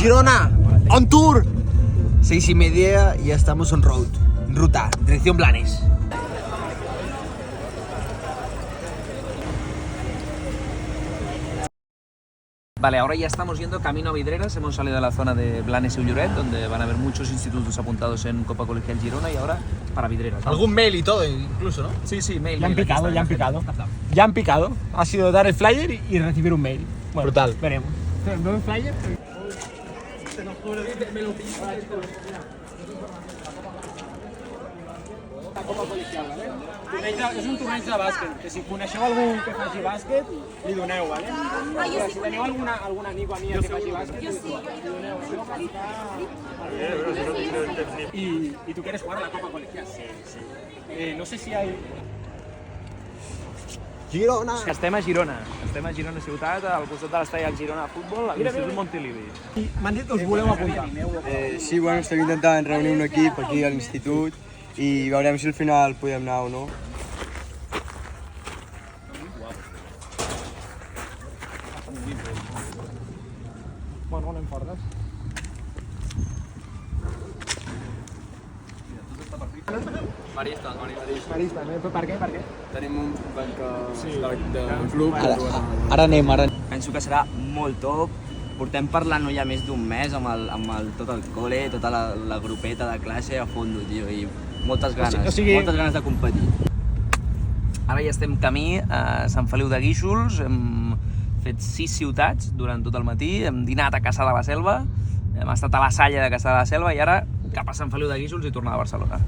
Girona, on tour. 6:30 y ya estamos on road. Ruta, dirección Blanes. Vale, ahora ya estamos yendo camino a Vidreras, hemos salido de la zona de Blanes y Ulloret, donde van a haber muchos institutos apuntados en Copa Colegial Girona y ahora para Vidreras. Algún mail y todo, incluso, ¿no? Sí, mail. Ya han mail, picado, aquí ya han está, picado. está. Ya han picado. Ha sido dar el flyer y recibir un mail. Bueno, Brutal. Veremos. ¿Veo el flyer? La Copa Col·legial, vale? És un torneig de bàsquet, que si coneixeu algú que faci bàsquet, li doneu, vale? Si teniu algun amic o amiga que faci bàsquet, li doneu. ¿Y tú quieres jugar a la Copa Colegial? Sí. No sé si hay... Girona. Estem a Girona ciutat, al costat de l'estadi del Girona Futbol, a l'Institut Montilivi. M'han dit que us voleu apuntar. Sí, bueno, estem intentant reunir un equip aquí a l'institut i veurem si al final podem anar o no. Bueno, anem fortes. Marista. Marista, per què? Tenim un banc del club. Ara anem. Penso que serà molt top. Portem parlant no ja més d'un mes amb tot el col·le, tota la grupeta de classe a fondo, tio, i moltes ganes, moltes ganes de competir. Ara ja estem camí a Sant Feliu de Guíxols, hem fet 6 ciutats durant tot el matí, hem dinat a Caçà de la Selva, hem estat a la Salla de Caçà de la Selva i ara cap a Sant Feliu de Guíxols i tornar a Barcelona.